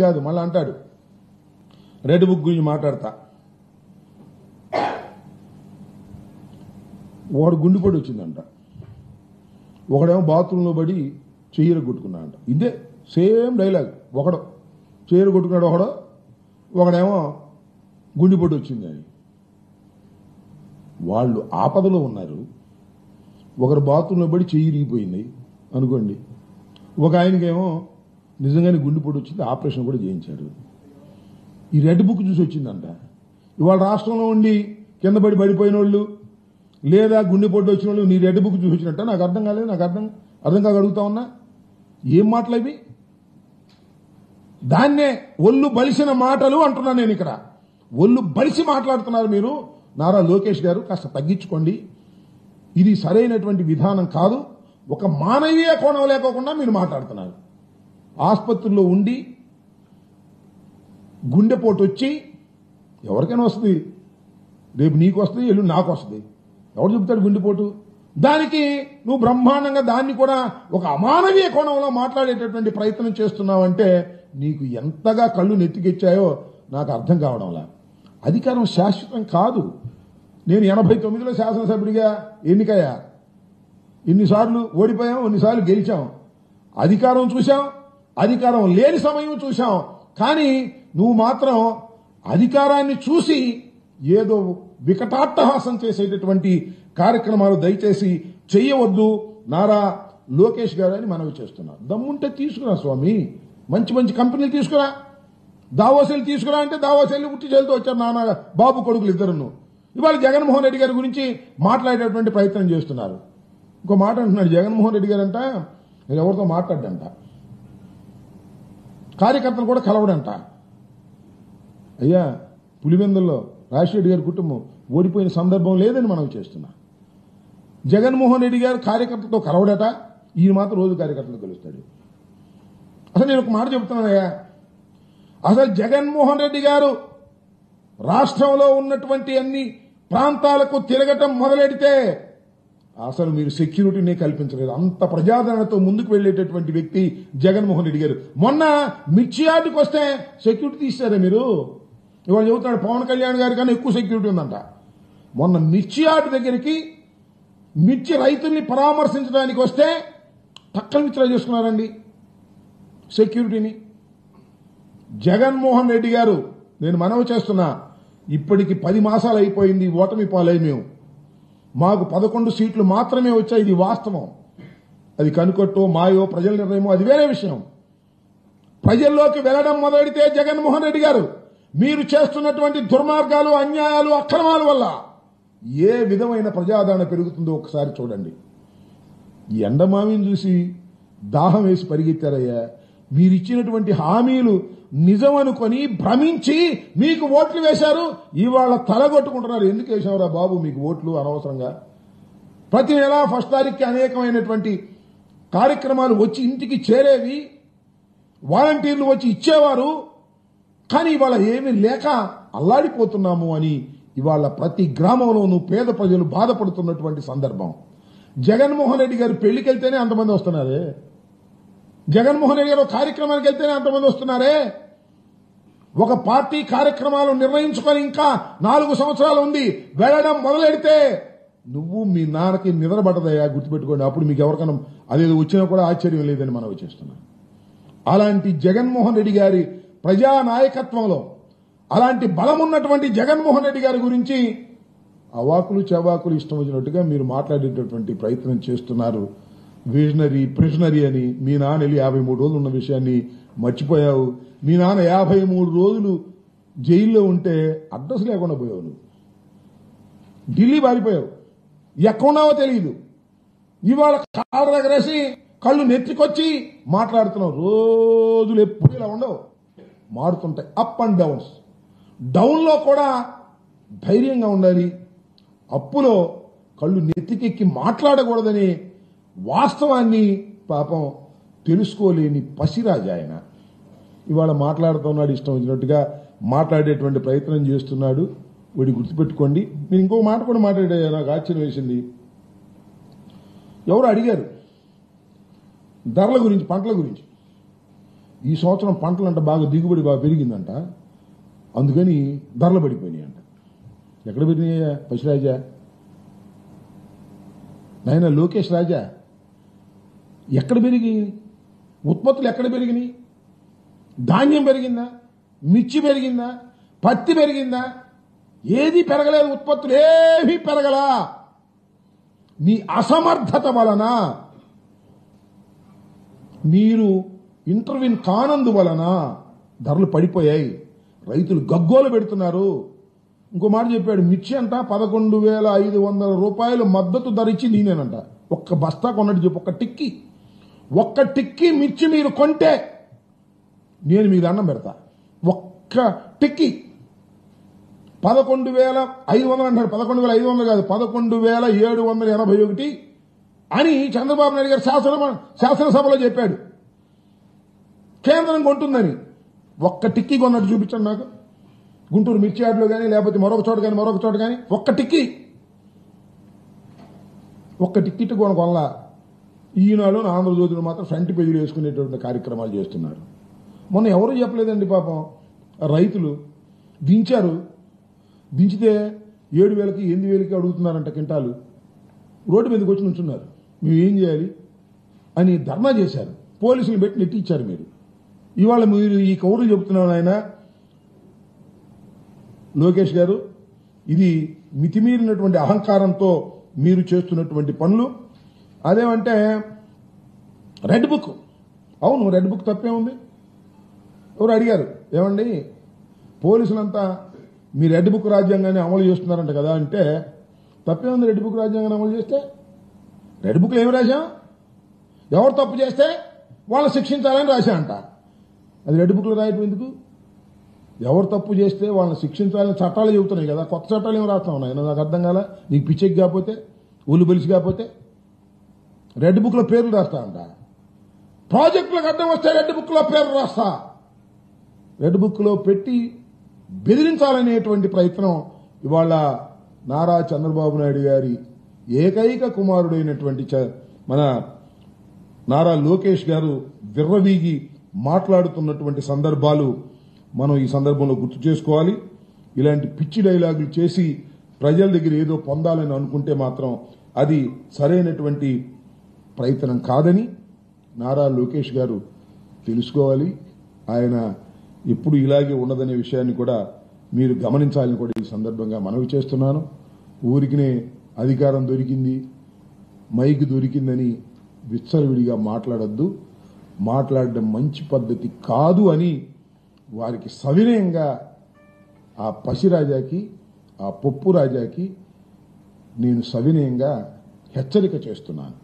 కాదు మళ్ళీ అంటాడు రెడ్ బుక్ గురించి మాట్లాడతా. ఒకడు గుండెపోటు వచ్చిందంట, ఒకడేమో బాత్రూంలో పడి చెయ్యర కొట్టుకున్నాడంట. ఇదే సేమ్ డైలాగ్. ఒకడు చెయ్యర కొట్టుకున్నాడు, ఒకడేమో గుండెపోటు వచ్చింది అని. వాళ్ళు ఆపదలో ఉన్నారు. ఒకరు బాత్రూంలో పడి చెయ్యి ఇరిగిపోయింది అనుకోండి, ఒక ఆయనకేమో నిజంగానే గుండెపోటు వచ్చింది, ఆపరేషన్ కూడా చేయించారు. ఈ రెడ్ బుక్ చూసి వచ్చిందంట. ఇవాళ రాష్ట్రంలో ఉండి కింద పడిపోయిన వాళ్ళు లేదా గుండెపోటు వచ్చిన వాళ్ళు నీ రెడ్ బుక్ చూసి వచ్చినట్ట నాకు అర్థం కాలేదు. నాకు అర్థం కాక అడుగుతా ఉన్నా, ఏం మాటలు ఇవి? దాన్నే ఒళ్ళు బలిసిన మాటలు అంటున్నా నేను. ఇక్కడ ఒళ్ళు బలిసి మాట్లాడుతున్నారు మీరు. నారా లోకేష్ గారు కాస్త తగ్గించుకోండి. ఇది సరైనటువంటి విధానం కాదు. ఒక మానవీయ కోణం లేకోకుండా మీరు మాట్లాడుతున్నారు. ఆసుపత్రిలో ఉండి గుండెపోటు వచ్చి ఎవరికైనా వస్తుంది, రేపు నీకు వస్తుంది, ఎల్లుండి నాకు వస్తుంది. ఎవరు చెబుతాడు గుండెపోటు? దానికి నువ్వు బ్రహ్మాండంగా దాన్ని కూడా ఒక అమానవీయ కోణంలో మాట్లాడేటటువంటి ప్రయత్నం చేస్తున్నావంటే నీకు ఎంతగా కళ్ళు నెత్తికెచ్చాయో నాకు అర్థం కావడంలా. అధికారం శాశ్వతం కాదు. నేను 89లో శాసనసభ్యుడిగా ఎన్నికయ్యా. ఇన్నిసార్లు ఓడిపోయాం, ఎన్నిసార్లు గెలిచాం. అధికారం చూశాం, అధికారం లేని సమయం చూశాం. కానీ నువ్వు మాత్రం అధికారాన్ని చూసి ఏదో వికటాట్టహాసం చేసేటటువంటి కార్యక్రమాలు దయచేసి చెయ్యవద్దు నారా లోకేష్ గారు అని మనవి చేస్తున్నా. దమ్ముంటే తీసుకురా స్వామి, మంచి మంచి కంపెనీలు తీసుకురా. దావోసెలు తీసుకురా అంటే దావోసెల్ని ఉట్టి చేతులతో వచ్చారు నాన్న బాబు కొడుకులు ఇద్దరును. ఇవాళ జగన్మోహన్ రెడ్డి గారి గురించి మాట్లాడేటువంటి ప్రయత్నం చేస్తున్నారు. ఇంకో మాట అంటున్నాడు జగన్మోహన్ రెడ్డి గారు అంట, నేను ఎవరితో మాట్లాడ్డంట, కార్యకర్తలు కూడా కలవడంట. అయ్యా, పులివెందుల్లో రాజశేఖర్ గారి కుటుంబం ఓడిపోయిన సందర్భం లేదని మనం చేస్తున్నా. జగన్మోహన్ రెడ్డి గారు కార్యకర్తలతో కలవడట, ఈయన మాత్రం రోజు కార్యకర్తలు కలుస్తాడు. అసలు నేను ఒక మాట చెప్తున్నానయ్యా, అసలు జగన్మోహన్ రెడ్డి గారు రాష్ట్రంలో ఉన్నటువంటి అన్ని ప్రాంతాలకు తిరగటం మొదలెడితే అసలు మీరు సెక్యూరిటీనే కల్పించలేదు. అంత ప్రజాదరణతో ముందుకు వెళ్లేటటువంటి వ్యక్తి జగన్మోహన్ రెడ్డి గారు. మొన్న మిర్చి యార్డుకి వస్తే సెక్యూరిటీ తీశారే మీరు. ఇవాళ చెబుతున్నాడు పవన్ కళ్యాణ్ గారి కన్నా ఎక్కువ సెక్యూరిటీ ఉందంట. మొన్న మిర్చి యార్డు దగ్గరికి మిర్చి రైతుల్ని పరామర్శించడానికి వస్తే పక్కన విత్డ్రా చేసుకున్నారండి సెక్యూరిటీని. జగన్మోహన్ రెడ్డి గారు, నేను మనవి చేస్తున్నా, ఇప్పటికి 10 మాసాలు అయిపోయింది, ఓటమి పాలై మేము. మాకు 11 సీట్లు మాత్రమే వచ్చాయి. ఇది వాస్తవం. అది కనుకొట్టో మాయో ప్రజల నిర్ణయమో అది వేరే విషయం. ప్రజల్లోకి వెళ్లడం మొదలెడితే జగన్మోహన్ రెడ్డి గారు మీరు చేస్తున్నటువంటి దుర్మార్గాలు, అన్యాయాలు, అక్రమాల వల్ల ఏ విధమైన ప్రజాదరణ పెరుగుతుందో ఒకసారి చూడండి. ఈ ఎండమావిని చూసి దాహం వేసి పరిగెత్తారయ్యా. మీరిచ్చినటువంటి హామీలు నిజమనుకొని భ్రమించి మీకు ఓట్లు వేశారు. ఇవాళ తలగొట్టుకుంటున్నారు. ఎందుకు వేశావురా బాబు మీకు ఓట్లు అనవసరంగా? ప్రతి నెల 1 తారీఖుకి అనేకమైనటువంటి కార్యక్రమాలు వచ్చి ఇంటికి చేరేవి, వాలంటీర్లు వచ్చి ఇచ్చేవారు. కానీ ఇవాళ ఏమీ లేక అల్లాడిపోతున్నాము అని ఇవాళ ప్రతి గ్రామంలోనూ పేద ప్రజలు బాధపడుతున్నటువంటి సందర్భం. జగన్మోహన్ రెడ్డి గారు పెళ్లికి వెళ్తేనే అంతమంది వస్తున్నారే, జగన్మోహన్ రెడ్డి గారు కార్యక్రమానికి వెళ్తేనే అంతమంది వస్తున్నారే. ఒక పార్టీ కార్యక్రమాలు నిర్ణయించుకొని ఇంకా 4 సంవత్సరాలు ఉంది, వెళ్లడం మొదలెడితే నువ్వు మీ నాన్నకి నిద్రపడదయ్యా, గుర్తుపెట్టుకోండి. అప్పుడు మీకు ఎవరికైనా అదేదో వచ్చినా కూడా ఆశ్చర్యం లేదని మనం చేస్తున్నాం. అలాంటి జగన్మోహన్ రెడ్డి గారి ప్రజా నాయకత్వంలో అలాంటి బలం ఉన్నటువంటి జగన్మోహన్ రెడ్డి గారి గురించి అవాకులు చవాకులు ఇష్టం వచ్చినట్టుగా మీరు మాట్లాడేటటువంటి ప్రయత్నం చేస్తున్నారు. విజనరీ ప్రిజనరీ అని మీ నాన్న వెళ్ళి 53 రోజులు ఉన్న విషయాన్ని మర్చిపోయావు. మీ నాన్న 53 రోజులు జైల్లో ఉంటే అడ్రస్ లేకుండా పోయావు. నువ్వు ఢిల్లీ పారిపోయావు, ఎక్కడున్నావో తెలియదు. ఇవాళ కాళ్ళ దగ్గరేసి కళ్ళు నెత్తికొచ్చి మాట్లాడుతున్నావు. రోజులు ఎప్పుడు ఇలా ఉండవు, మారుతుంటాయి. Up and downs. డౌన్లో కూడా ధైర్యంగా ఉండాలి. అప్పులో కళ్ళు నెత్తికెక్కి మాట్లాడకూడదని వాస్తవాన్ని పాపం తెలుసుకోలేని పసిరాజు ఆయన. ఇవాళ మాట్లాడుతున్నాడు, ఇష్టం వచ్చినట్టుగా మాట్లాడేటువంటి ప్రయత్నం చేస్తున్నాడు. వీడి గుర్తుపెట్టుకోండి. మీరు ఇంకో మాట కూడా మాట్లాడే, నాకు ఆశ్చర్యం వేసింది. ఎవరు అడిగారు ధరల గురించి, పంటల గురించి. ఈ సంవత్సరం పంటలంట బాగా దిగుబడి బాగా పెరిగిందంట, అందుకని ధరలు పడిపోయినాయి అంట. ఎక్కడ పెరిగినాయా పశురాజా, నాయన లోకేష్ రాజా? ఎక్కడ పెరిగి ఉత్పత్తులు ఎక్కడ పెరిగినాయి? ధాన్యం పెరిగిందా? మిర్చి పెరిగిందా? పత్తి పెరిగిందా? ఏది పెరగలేదు. ఉత్పత్తులు ఏమీ పెరగలా. మీ అసమర్థత వలన, మీరు ఇంటర్వ్యూన్ కానందు వలన ధరలు పడిపోయాయి. రైతులు గగ్గోలు పెడుతున్నారు. ఇంకో మాట చెప్పాడు, మిర్చి అంట 11,500 రూపాయలు మద్దతు ధర ఇచ్చి నేనేనంట. ఒక్క బస్తా కొన్నట్టు చెప్పు, ఒక్క టిక్కీ మిర్చి మీరు కొంటే నేను మీకు అన్నం పెడతా. ఒక్క టిక్కీ 11,500 అంటారు. 11,500 కాదు, 11,781 అని చంద్రబాబు నాయుడు గారు శాసనసభలో చెప్పాడు. కేంద్రం కొంటుందని. ఒక్క టిక్కీ కొన్నట్టు చూపించండి నాకు, గుంటూరు మిర్చి యార్డులో కానీ లేకపోతే మరొక చోట కానీ ఒక్క టిక్కెట్ కొనకొల్లా. ఈనాడు ఆంధ్రజ్యోతిలో మాత్రం ఫ్రంట్ పేజీలు వేసుకునేటువంటి కార్యక్రమాలు చేస్తున్నారు. మొన్న ఎవరు చెప్పలేదండి పాపం. రైతులు దించారు, దించితే 7,000కి 8,000కి అడుగుతున్నారంట కింటాలు. రోడ్డు మీదకి వచ్చి నుంచున్నారు. మేము ఏం చేయాలి అని ధర్నా చేశారు. పోలీసులు పెట్టి నెట్టించారు. మీరు ఇవాళ మీరు ఈ కౌరులు చెబుతున్నారు ఆయన లోకేష్ గారు, ఇది మితిమీరినటువంటి అహంకారంతో మీరు చేస్తున్నటువంటి పనులు. అదేమంటే రెడ్ బుక్. అవును, రెడ్ బుక్ తప్పే ఉంది. ఎవరు అడిగారు, ఏమండి పోలీసులంతా మీ రెడ్ బుక్ రాజ్యాంగాన్ని అమలు చేస్తున్నారంట కదా అంటే, తప్పే ఉంది. రెడ్ బుక్ రాజ్యాంగాన్ని అమలు చేస్తే రెడ్ బుక్లో ఏమి రాశాం? ఎవరు తప్పు చేస్తే వాళ్ళని శిక్షించాలని రాశాంట. అది రెడ్ బుక్లో రాయటం ఎందుకు? ఎవరు తప్పు చేస్తే వాళ్ళని శిక్షించాలని చట్టాలు చెబుతున్నాయి కదా, కొత్త చట్టాలు ఏమి రాస్తా ఉన్నాయి? నాకు అర్థం కాల. నీకు పిచ్చెక్కి కాకపోతే, ఒళ్ళు బలిసి కాకపోతే రెడ్ బుక్లో పేర్లు రాస్తా అంట. ప్రాజెక్టులకు అడ్డం వస్తే రెడ్ బుక్లో పేర్లు రాస్తా. రెడ్ బుక్లో పెట్టి బెదిరించాలనేటువంటి ప్రయత్నం ఇవాళ నారా చంద్రబాబు నాయుడు గారి ఏకైక కుమారుడైనటువంటి మన నారా లోకేష్ గారు విర్రవీగి మాట్లాడుతున్నటువంటి సందర్భాలు మనం ఈ సందర్భంలో గుర్తు చేసుకోవాలి. ఇలాంటి పిచ్చి డైలాగులు చేసి ప్రజల దగ్గర ఏదో పొందాలని అనుకుంటే మాత్రం అది సరైనటువంటి ప్రయత్నం కాదని నారా లోకేష్ గారు తెలుసుకోవాలి. ఆయన ఎప్పుడు ఇలాగే ఉండదనే విషయాన్ని కూడా మీరు గమనించాలని కూడా ఈ సందర్భంగా మనవి చేస్తున్నాను. ఊరికినే అధికారం దొరికింది, మైక్ దొరికిందని విచ్చలవిడిగా మాట్లాడొద్దు. మాట్లాడడం మంచి పద్ధతి కాదు అని వారికి సవినయంగా, ఆ పసిరాజాకి, ఆ పప్పు రాజాకి నేను సవినయంగా హెచ్చరిక చేస్తున్నాను.